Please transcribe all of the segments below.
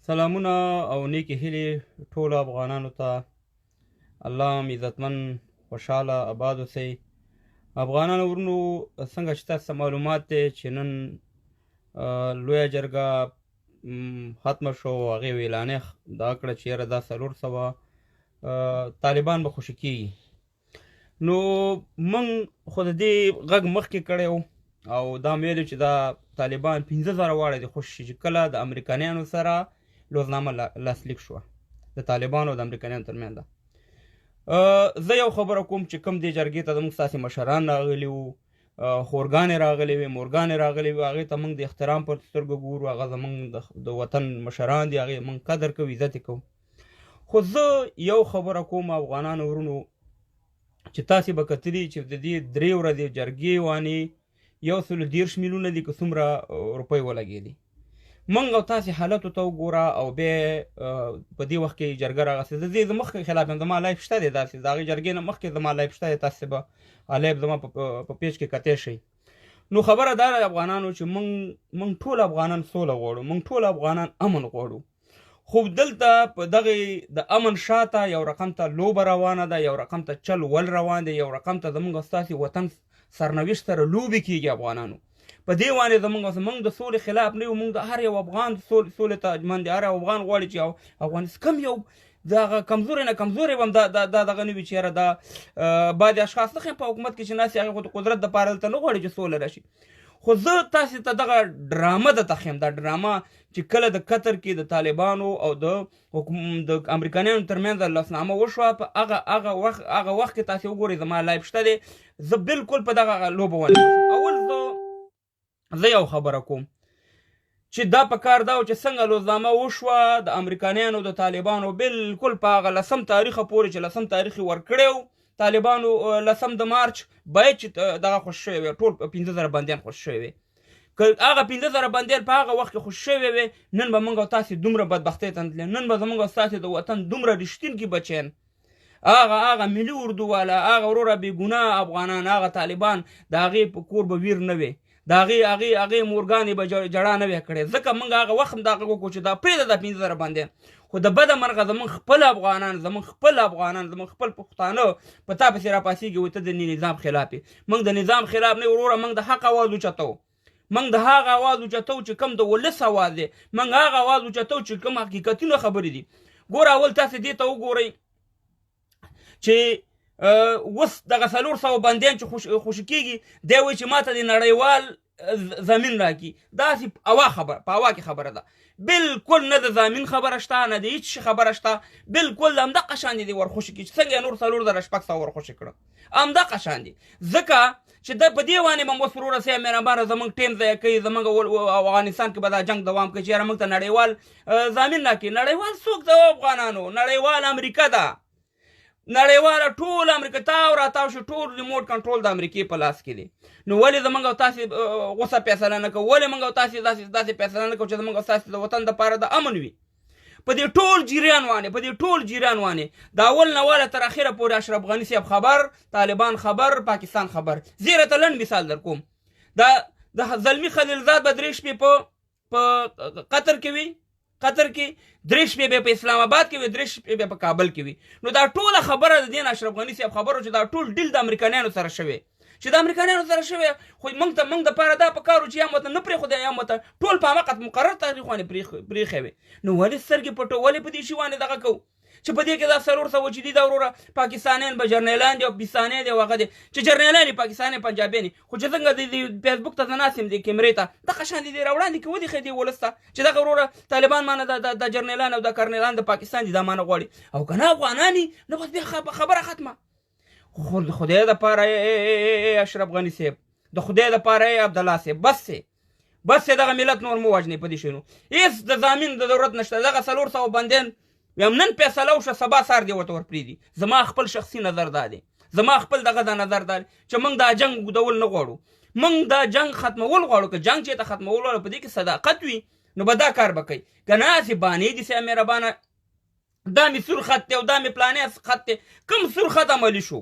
سلامونه او نیکې هیلې ټولو افغانانو ته. الله مو عزتمن خوشحاله آباد اوسئ. افغانانو ورونو، څنګه چې تاسو ته معلومات دی چې نن لویه جرګه ختمه شو، هغې اعلانیه دا کړه چې یاره دا 400 طالبان به خوشي کېږي. نو موږ خو د دې غږ مخکې کړی و او دا مې ویلي چې دا طالبان 15,000 واړه دي خوشي چې کله د امریکایانو سره لوزنامه لاسلیک شوه، د طالبانو او د امریکایانو ترمنځ ده. زه یو خبره کوم چې کوم دې جرګې ته زموږ ستاسې مشران راغلي وو، خورګانې راغلې وې، مورګانې راغلې وې، هغې ته موږ د احترام پر سترګو ګورو. هغه زموږ د وطن مشران دي، هغې موږ قدر کوو، عزت یې کوو. خو زه یو خبره کوم افغانانو ورونو چې تاسې به کتلي چې د دې 3 ورځې جرګې وانې 130 میلیونه دي که څومره روپۍ ولګېدي. موږ او تاسې حالتو ته وګوره او بیا په دې وخت کې جرګه راغسته. زه دې مخکې خلاف یم، زما لایف شته دی داسې، د هغې جرګې نه مخکې زما لایف شته دی، تاسې به لایف زما په پیج کې کتی شئ. نو خبره دا ده افغانانو چې موږ ټول افغانان سوله غواړو، موږ ټول افغانان امن غواړو. خو دلته په دغې د امن شاته یو رقم ته لوبه روانه ده، یو رقم ته چل ول روان دی، یو رقم ته زموږ او ستاسې وطن سرنوشت سره لوبې کېږي. افغانانو په دې باندې زموږ د سولې خلاف نه یو، موږ د هر یو افغان سولې ته اجمن دی. هر یو افغان غواړي چې افغانستان کم یو د هغه کمزوري نه کمزوري به هم دا دغه نه وي چې یاره دا بعضې اشخاص نه ښیم په حکومت کې چې ناست هغې خو د قدرت دپاره دلته نه غواړي چې سوله راشي. خو زه تاسې ته دغه ډرامه درته ښیم، دا ډرامه چې کله د قطر کې د طالبانو او د امریکایانو ترمنځ لاسنامه وشوه، په هغه وخت کې تاسې وګورئ زما لایف شته دی، زه بالکل په دغه لوبه ونه اول زه یو خبره کوم چې دا په کار دا و چې څنګه لوزنامه وشوه د امریکایانو د طالبانو بالکل په هغه 10 تاریخه پورې چې 10 تاریخ یې ورکړی و طالبانو 10 د مارچ باید چې دغه خوشي شوی وي، ټول 15,000 بندیان خوشي شوي وي. که هغه 15,000 بندیان په هغه وخت کې خوشي شوي وي، نن به موږ او تاسې دومره بدبختۍ ته تللي، نن به زموږ او ستاسې د وطن دومره رښتینکي بچیان، هغه ملي اردو والا، هغه وروره بېګناه افغانان، هغه طالبان، د هغې په کور به ویر نه وي، د هغې مورګانې به جړا نه وی کړې. ځکه موږ هغه وخت هم دا غږ وکړو چې دا پرېږده دا 15,000 بندیان. خو د بده مرغه زموږ خپل افغانان، زموږ خپل پښتانه په تا پسې راپاسېږي وایي ته د نظام خلاف یې. موږ د نظام خلاف نه وروره، موږ د حق اواز اوچتو، موږ د هغه اواز اوچتو چې کوم د ولس اواز دی، موږ هغه اواز اوچتو چې کوم حقیقتونه خبرې دي. ګوره اول تاسې دې ته وګورئ چې اوس دغه 400 بندیان چې خوشي کېږي، دی وایي چې ماته د نړیوال زمین راکړي. داسې په هوا کې خبره ده، بالکل نه د زمین خبره شته، نه د هېڅ شي خبره شته، بالکل همدغه شان دي ورخوشي کړي چې څنګه یې نور 4,600 ورخوشي کړه، همدغه شان دي. ځکه چې په دې باندې به اوس وروره صاحب مهربانه زموږ ټیم ضایع کوي، زموږ افغانستان کې به دا جنګ دوام کوي چې یاره موږ ته نړیوال زمین راکړي. نړیوال څوک ده افغانانو؟ نړیوال امریکا ده، نړیواله ټول امریکا تاو راتاو شو، ټول ریموټ کنټرول د امریکې په لاس کې دی. نو ولې زموږ او تاسې غوسه فیصله نه کوو؟ ولې موږ او تاسې داسې فیصله نه کوو چې زموږ او تاسې د وطن دپاره د امن وي؟ په دې ټول جریان وانې د اول نه واله تر اخره پورې اشرف غني صاحب خبر، طالبان خبر، پاکستان خبر. زیره ته لنډ مثال در کوم، د زلمي خلیلزاد به 3 شپې په قطر کې وي، قطر کې 3 شپې به په اسلام آباد کې وي، 3 شپې به په کابل کې وي. نو دا ټوله خبره د دین اشرف غني صاحب خبرو چې دا ټول ډیل د امریکایانو سره شوی، چې د امریکایانو سره شوی. خو موږ د پاره دا پکارو چې یا مت نه پرې خو د یا مت ټول په وخت مقرر تاریخ باندې پرې خوي. نو ولې سترګې پټو؟ ولې په دې شی باندې دغه کو چې په دې کې دا 400 چې دي دا وروره پاکستانیان به جرنیلان دي او بیسانې دي وغه دي چې جرنیلان پاکستاني پنجابي خو چې څنګه د فیسبوک ته ناسم دي کیمرې ته دغه شان دي راوړاندې کې ودی خدي ولسته چې دغه وروره طالبان مانه د جرنیلان او د کرنیلان د پاکستان دي دا مانه غواړي او کنه افغانانی نو بس بیا خبره ختمه. خدای د پاره اشرف غنی صاحب، د خدای د پاره عبد الله صاحب، بس دغه ملت نور مو وجنې په دې شنو هیڅ د ضامن د ضرورت نشته. دغه 400 بندیان یم نن فیصله وشوه، سبا سار دی ورته ورپرېږدي. زما خپل شخصي نظر دا دی، زما خپل دغه د نظر دا چې موږ دا جنګ ودول نه غواړو، موږ دا جنگ ختمول غواړو. که جنگ چې ته ختمول غواړو په دې کې صداقت وي نو به دا کار به کوي. که نه هسې بانې دي سه مهربانه دا مې سور خط دی او دا مې پلانې خط دی. کوم سور خط عملي شو؟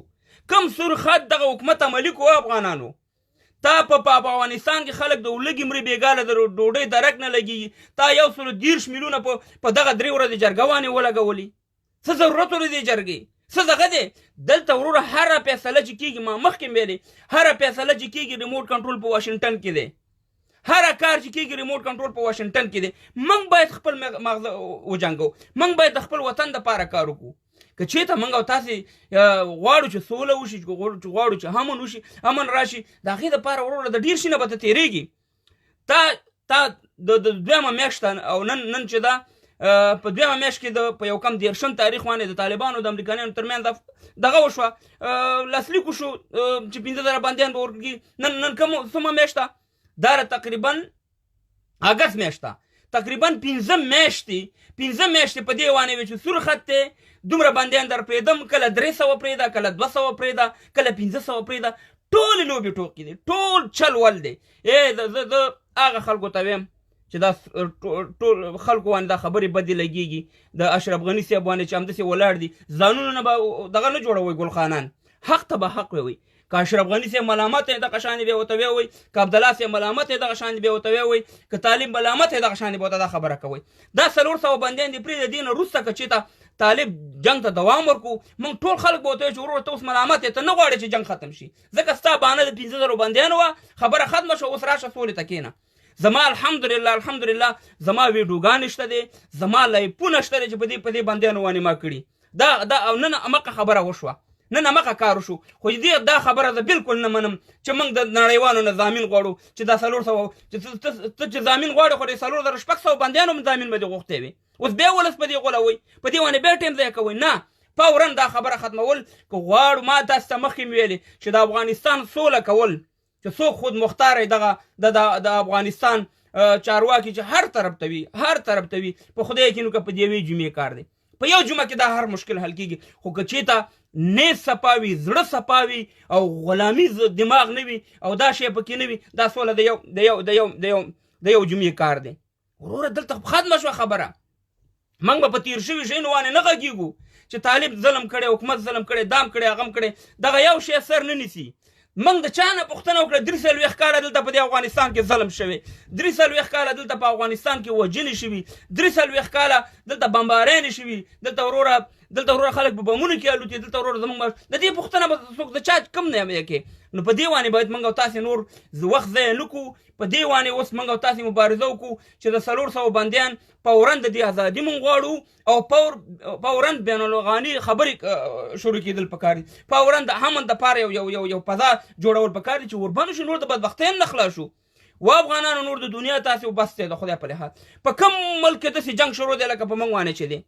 کوم سور خط دغه حکومت عملي کو افغانانو؟ تا په افغانستان کې خلک د ولږې مرې بېګاله د ډوډۍ درک نه لګېږي. تا 130 میلیونه په دغه 3 ورځې جرګه وانې ولګولي. څه ضرورت ولې دې جرګې؟ څه دغه دی؟ دلته وروره هره فیصله چې کېږي، ما مخکې ویلې، هره فیصله چې کېږي ریموټ کنټرول په واشنګټن کې دی. هر کار چې کېږي ریموټ کنټرول په واشنګټن کې دی. موږ باید خپل مغزه وجنګو. موږ باید د خپل وطن دپاره کار وکړو. که چېرته موږ او تاسې غواړو چې سوله وشي، چې غواړو چې امن وشي، امن راشي، د هغې دپاره وروره د ډېر شي نه به ته تېرېږي. تا د 2مه میاشت او نن چې ده په 2مه میاشت کې په یو کم 13 تاریخ باندې د طالبانو د امریکایانو ترمنځ دغه وشوه، لاسلیک وشو چې 15,000 بندیان به ورکړي. نن کومه میاشت ده؟ دا تقریبا اګست میاشت ده. تقریبا 15 میاشتې په دې وانې وې چې سور خط دی، دومره بندیان در پرېږدم، کله 300 پرېږده، کله 200 پرېږده، کله 500 پرېږده. ټولې لوبې ټوکې دي، ټول چل ول دی. زه هغه خلکو ته ویم چې دا ټول خلکو باندې دا خبرې بدې لګېږي. د اشرف غني صاحب باندې چې همداسې ولاړ دي، ځانونه نه به دغه نه جوړوئ ګلخانان. حق ته به حق ووئ. که اشرف غني صاحب ملامت دی دغه شانې بیا ورته ویوئ، که عبدالله صاحب ملامت دی دغه شانې بیا ورته ویوئ، که طالب ملامت دی دغه شانې به ورته دا خبره کوئ. دا 400 بندیان دي پرېږده. دې نه وروسته که چېرته طالب جنګ ته دوام ورکړو، موږ ټول خلک به ورته وایو چې وروره ته اوس ملامت یې، ته نه غواړې چې جنګ ختم شي، ځکه ستا بهانه د 15,000 بندیانو وه، خبره ختمه شوه، اوس راشه سولې ته کښېنه. زما الحمدلله زما ویډیوګانې شته دي، زما لایفونه شته دي چې په دې بندیانو باندې ما کړي. دا او نن امقه خبره وشوه، نن امقه کار وشو. خو دا خبره زه بالکل نه منم چې موږ د نړیوالو نه ضامن غواړو چې دا 400 ته چې ضامن غواړې، خو د 4,600 بندیانو هم ضامن به دې غوښتی وي. اوس بیا ولس په دې غولوئ، په دې باندې بیا ټایم ضایع کوئ. نه، فورا دا خبره ختمول که غواړو. ما تاسو ته مخکې ویلې چې د افغانستان سوله کول، چې څوک خود مختار دغه د افغانستان چارواکي چې هر طرف ته وي، په خدای کې نو که په دې یوې جمعې کار دی، په یو جمعه کې دا هر مشکل حل کېږي. خو که چېرته نیت صفاوي، زړه صفاوي او غلامي دماغ نه وي او دا شی پکې نه وي، دا سوله د یو جمعې کار دی. وروره دلته ختمه شوه خبره. موږ به په تېر شوي شیانو باندې نه غږېږو چې طالب ظلم کړی، حکومت ظلم کړی، دام کړی، هغه کړی. دغه یو شی سر نه نیسي. موږ د چا نه پوښتنه وکړه 43 کاله دلته په دې افغانستان کې ظلم شوی، 43 کاله دلته په افغانستان کې وژنې شوي، 43 کاله دلته بمبارانې شوي، دلته وروره خلک په بمونو کې الوتي، دلته وروره زموږ د دې پوښتنه به څوک د چا کم نه کوي. نو په دې باندې باید موږ او تاسې نور وخت ضایع نه کړو. په دې باندې اوس موږ او تاسې مبارزه وکړو چې د 400 بندیان فورا د دې ازادي موږ غواړو او فورا بین الافغاني خبرې شروع کېدل پکار دي. فورا د امن دپاره یو فضا جوړول پکار دي چې ورباندې شو، نور د بدبختۍ هم نه خلاص شو. و افغانانو نور د دنیا تاسې بس دی د خدای په لحاظ. په کوم ملک کې داسې جنګ شروع دی لکه په موږ باندې چې دی؟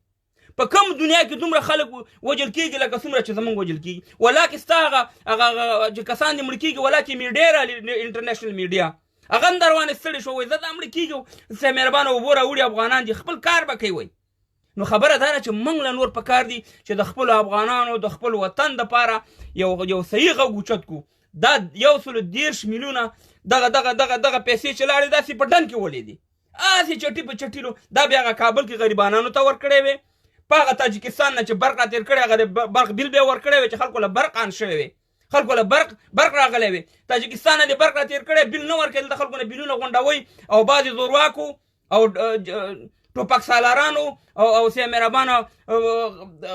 په کوم دنیا کې دومره خلک وجل کېږي لکه څومره چې زموږ وجل کېږي؟ ولاکې ستا هغه چې کسان دې مړه کېږي، ولاکې میډیا راغلي، انټرنیشنل میډیا، هغه هم در باندې ستړي شو، وایي زه دا مړه کېږي، سه مهربانه اوبه راوړي، افغانان دي خپل کار به کوي. نو خبره دا ده چې موږ له نور پکار دي چې د خپلو افغانانو د خپل وطن دپاره یو صحیح غږ اوچت کړو. دا 130 میلیونه دغه پیسې چې لاړې داسې په ډن کې ولیدې، هسې چټي په چټي دا بیا هغه کابل کې غریبانانو ته ورکړی وې، په هغه تاجکستان نه چې برق را تېر کړی هغه د برق بیل بیا ورکړی وی چې خلکو له برق آن شوی وي، خلکو له برق راغلی وي. تاجکستان نه د برق را تېر کړی بیل نه ورکړي، دلته خلکو نه بیلونه غونډوئ او بعضې زورواکو او ټوپک سالارانو او سیه مهربانه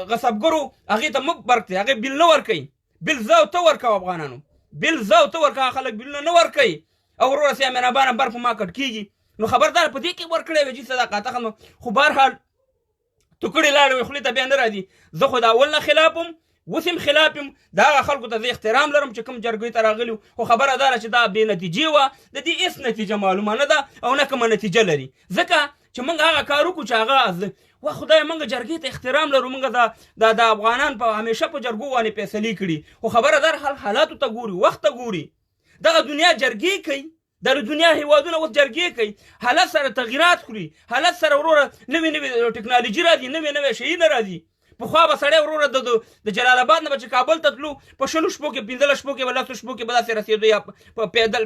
غصبګرو هغې ته موږ برق دی، هغې بیل نه ورکوي. بیل زه او ته ورکوه افغانانو، بیل زه او ته ورکوه، خلک بیلونه نه ورکوي او وروره سیه مهربانه برق په ما کټ کېږي. نو خبردار په دې کې ورکړی وي چې صداقت ختم. خو بهرحال توکړې لاړې وي خولې ته بیا نه راځي. زه خو د اول نه خلاف یم، اوس هم خلاف یم. د هغه خلکو ته زه احترام لرم چې کوم جرګې ته راغلي وو، خو خبره دا ده چې دا بې نتیجې وه، د دې هېڅ نتیجه معلومه نه ده او نه کومه نتیجه لري، ځکه چې موږ هغه کار وکړو چې هغه وا خدای موږ جرګې ته احترام لرو، موږ د افغانان په همیشه په جرګو باندې فیصلې کړي. خو خبره در حالاتو ته ګوري، وخت ته ګوري. دغه دنیا جرګې کوي، د دنیا هیوادونه اوس جرګې کوي، حالت سره تغییرات خوري، حالت سره وروره نوې ټکنالوژي راځي، نوې شیونه راځي. پخوا به سړی وروره د جلال آباد نه به چې کابل ته تلو په 6 شپو کې 15 شپو کې 10 شپو کې به داسې رسېدو یا په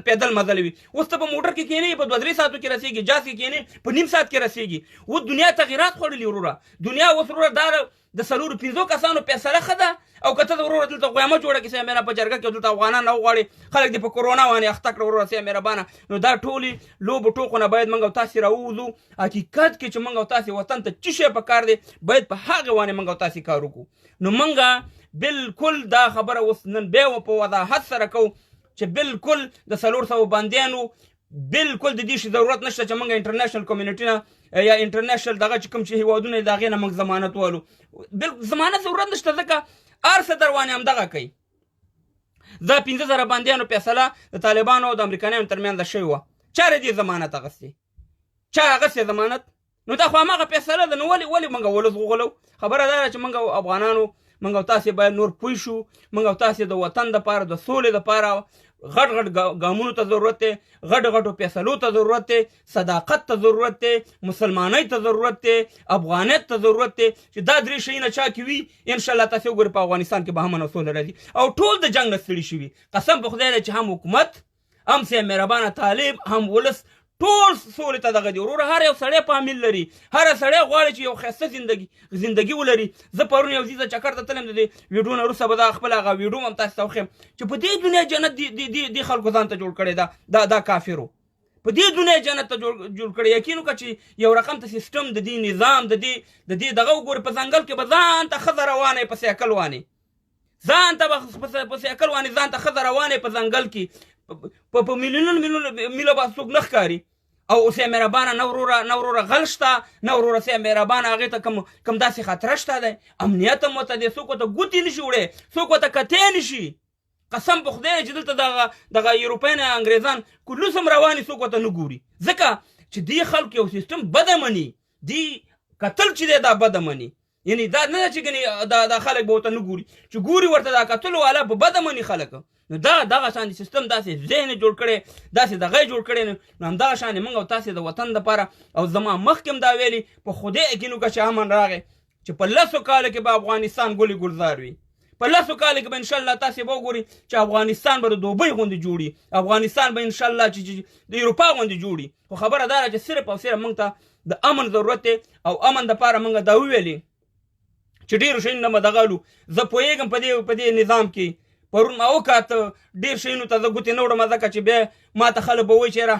پیدل مزل وي. اوس ته په موټر کې کښېنې په 2-3 ساعتو کې رسېږي، جاز کې کښېنې په نیم ساعت کې رسېږي. اوس دنیا تغییرات خوړلي وروره. دنیا اوس وروره د 4-5 کسانو فیصله ښه ده او که ته د وروره دلته غویمه جوړه کړې سې میره په جرګه کې دلته افغانان راوغواړې خلک دې په کرونا باندې اخته کړه وروره سې مهربانه نو دا ټولې لوبو ټوقونه باید موږ او تاسې راووځو حقیقت کې چې موږ او تاسې وطن ته څه شی پکار دی باید په هغې باندې موږ او تاسې کار وکړو نو موږ بالکل دا خبره اوس نن بیا په وضاحت سره کوو چې بالکل د 400 بندیانو بالکل د دې شي ضرورت نشته چې موږ انټرنیشنل کمیونټي نه یا انټرنیشنل دغه چې کوم چې هیوادونه د هغې نه موږ ضمانت والو بالکل ضمانت ضرورت نشته ځکه هر څه در باندې همدغه کوي دا 15,000 بندیانو فیصله د طالبانو او د امریکایانو ترمنځ شوې وه چا دې ضمانت اخیستې چا اخیستې ضمانت نو دا خو هماغه فیصله ده نو ولې موږ ولس وغولو خبره دا ده چې موږ افغانانو موږ او تاسې باید نور پوه شو موږ او تاسې د وطن دپاره د سولې دپاره غټ ګامونو ته ضرورت دی غټو فیصلو ته ضرورت دی صداقت ته ضرورت دی مسلمانۍ ته ضرورت دی افغانیت ته ضرورت دی چې دا 3 شیونه چا کې وي انشاءالله تاسې وګورئ په افغانستان کې به امن او سوله راځي او ټول د جنګ نه ستړي شوي قسم په خدای دی چې هم حکومت هم سي مهربانه طالب هم ولس ټول سولې ته دغه دي وروره هر یو سړی فامیل لري هر سړی غواړي چې یو ښایسته زندګي ولري زه پرون یو ځای ته چکر ته تلم د دې ویډیو نه وروسته به دا خپل هغه ویډیو هم تاسو ته وښیم چې په دې دنیا جنت دې خلکو ځان ته جوړ کړی دا کافرو په دې دنیا جنت ته جوړ کړی یقین وکړه چې یو رقم ته سیستم د دې نظام د دې دغه وګورې په ځنګل کې به ځان ته ښځه روانې په سایکل وانې ځان ته په سایکل وانې ځان ته ښځه روانې په ځنګل کې په میلیونونو میله به څوک نه ښکاري او سي مهربانه نه وروره غل شته نه وروره سي مهربانه هغې ته کوم داسې خطره شته دی امنیت هم ورته دی څوک ورته ګوتې نشي وړی څوک ورته کتې نشي قسم په خدای چې دلته دغه یوروپین انګریزان کلوس هم روانې څوک ورته نه ګوري ځکه چې دې خلکو یو سیستم بده مني دې قتل چې دی دا بده مني یعنی دا نه چې ګنې دا خلک به ورته نه ګوري چې ګوري ورته دا قتلو والا په بده مني خلک نو دغه شان سیستم داسې ذهن جوړ کړی داسې دغه جوړ کړی نو همدغه شان موږ او تاسې د وطن دپاره او زما مخکې هم دا ویلي په خدای یقین وکړه چې امن راغی چې په 10 کالو کې به افغانستان ګلې ګلزار وي په 10 کالو کې به انشاءالله تاسې به وګورئ چې افغانستان به د دوبۍ غوندې جوړي افغانستان به انشاءالله چې د اروپا غوندې جوړي خو خبره دا ده چې صرف او صرف موږ ته د امن ضرورت دی او امن دپاره موږ دا وویلې چې ډېرو شیانو نه به دغه لو زه پوهېږم په دې نظام کې پرون ما وکاته ډېر شیانو ته زه ګوتې نه وړم ځکه چې بیا ما ته خلک به وایي چې یاره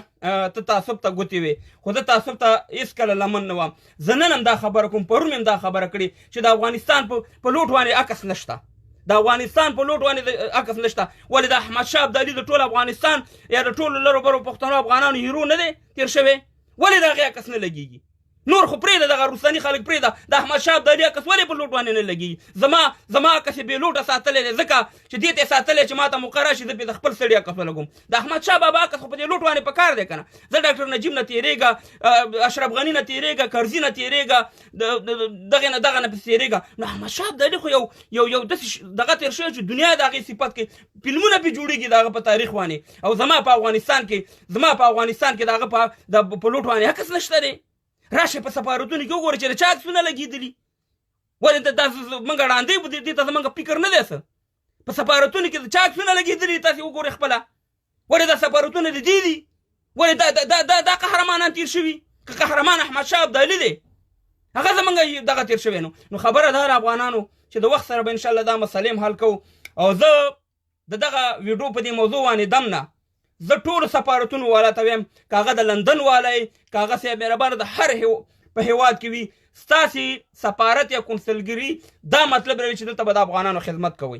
ته تعصب ته ګوتې وې خو زه تعصب ته هېڅکله لمن نه وم زه نن هم دا خبره کوم پرون مې هم دا خبره کړې چې د افغانستان په لوټ باندې عکس نشته د افغانستان په لوټ باندې عکس نشته ولې د احمدشاه ابدالي د ټول افغانستان یا د ټولو لرو برو پښتنو افغانانو هیرو نه دی تېر شوی ولې د هغې عکس نه لګېږي نور خو پرېږده دغه روساني خلک پرېږده د احمدشاه ابدالي عکس ولې په لوټ باندې نه لګېږي زما عکس یې بې لوټه ساتلی دی ځکه چې دې ته یې ساتلی چې ما ته مقرره شي زه پرې د خپل سړي عکس ولګوم د احمدشاه بابا عکس خو په دې لوټ باندې پکار دی که نه زه ډاکټر نجیب نه تېرېږه اشرف غني نه تېرېږه کرزي نه تېرېږه دغې نه دغه نه پسې تېرېږه نو احمدشاه ابدالي خو یو داسې دغه تېر شوی چې دنیا د هغې صفت کې فلمونه پرې جوړېږي د هغه په تاریخ باندې او زما په افغانستان کې د هغه په لوټ باندې عکس نشته دی راشه په سفارتونو کې وګوره چې د چا عکسونه لګېدلي ولې داسې موږ ړاندې دې ته زموږ فکر نه دی څه په سفارتونو کې د چا عکسونه لګېدلي تاسې وګورئ خپله ولې دا سفارتونه د دې دي ولې دا قهرمانان تېر شوي که قهرمان احمدشاه ابدالي دی هغه زموږ دغه تېر شوی نو خبره ده افغانانو چې د وخت سره به انشاءالله دا مسلې هم حل کوو او زه د دغه ویډیو په دې موضوع باندې دم نه زه ټولو سفارتونو والا ته ویم که هغه د لندن والا یې که هغه صاحب مهربانه د هر په هیواد کې وي ستاسې سفارت یا کنسلګري دا مطلب لري چې دلته به د افغانانو خدمت کوئ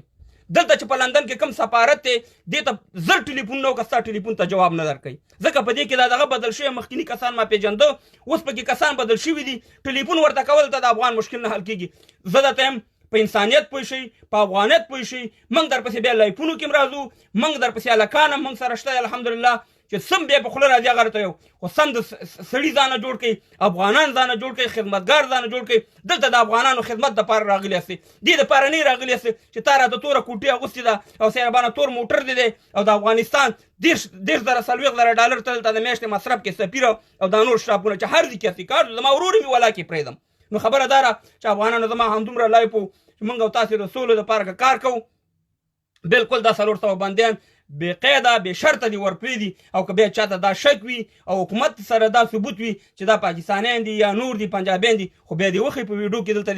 دلته چې په لندن کې کوم سفارت دی دې ته زر ټلیفون نه و که ستا ټلیفون ته جواب نه درکوي ځکه په دې کې دا دغه بدل شوی مخکیني کسان ما پیژنده اوس پکې کسان بدل شوي دي ټلیفون ورته کول ته د افغان مشکل نه حل کېږي زه درته یم په انسانیت پوه شئ په افغانیت پوه شئ موږ درپسې بیا لایفونو کې هم راځو موږ درپسې هلکان هم موږ سره شته الحمدلله چې سم بیا په خوله راځي هغه راته یو خو سم د سړي ځانه جوړ کړئ افغانان ځانه جوړ کړئ خدمتګار ځانه جوړ کړئ دلته د افغانانو خدمت دپاره راغلي یاستئ دې دپاره نه راغلي یاستئ چې تا راته توره کوټې اغوستې ده او صاحبانه تور موټر دې دی او د افغانستان 10,000 ته دلته د میاشتې مصرف کې سفیر او دا نور شرافونه چې هر ځای کې هستي کار زما ورور مې ولا کې پرېږدم نو خبره دا ده چې افغانانو زما همدومره لایف و چې موږ او تاسې د سولو دپاره که کار کوو بالکل دا 400 بندیان بې قیده بې شرطه دې ورپرېږدي او که بیا چاته دا شک وي او حکومت سره دا ثبوت وي چې دا پاکستانیان دي یا نور دي پنجابیان دي خو بیا دې وښیي په ویډیو کې دلته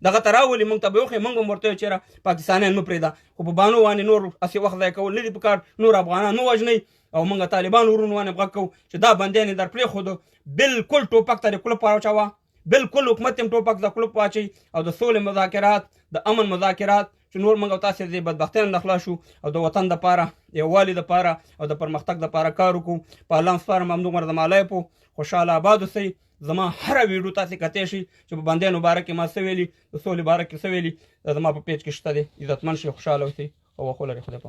دغه ته راولي موږ ته به وښیي موږ هم ورته وایو چېرې پاکستانیان مه پرېږده خو په بانو باندې نور هسې وخت ضایع کول نه دي پکار نور افغانان مه وژنئ او موږ طالبان ورونو باندې غږ کوو چې دا بندیان یې در پرېښودو بالکل ټوپک ته دې کلپ واچوه بالکل حکومت هم ټوپک د کلپ واچوي او د سولې مذاکرات د امن مذاکرات چې نور موږ او تاسې د بدبختۍ نه خلاص شو او د وطن دپاره یووالي دپاره او د پرمختګ دپاره کار وکړو په الله سپارم همدومره د مالایپو خوشحاله آباد اوسئ زما هره ویډیو تاسې کتی شئ چې په بندیانو باره کې ما څه ویلي د سولې باره کې څه ویلي زما په پیج کې شته دی عزتمند شئ خوشحاله اوسئ او وخت ولرئ خدای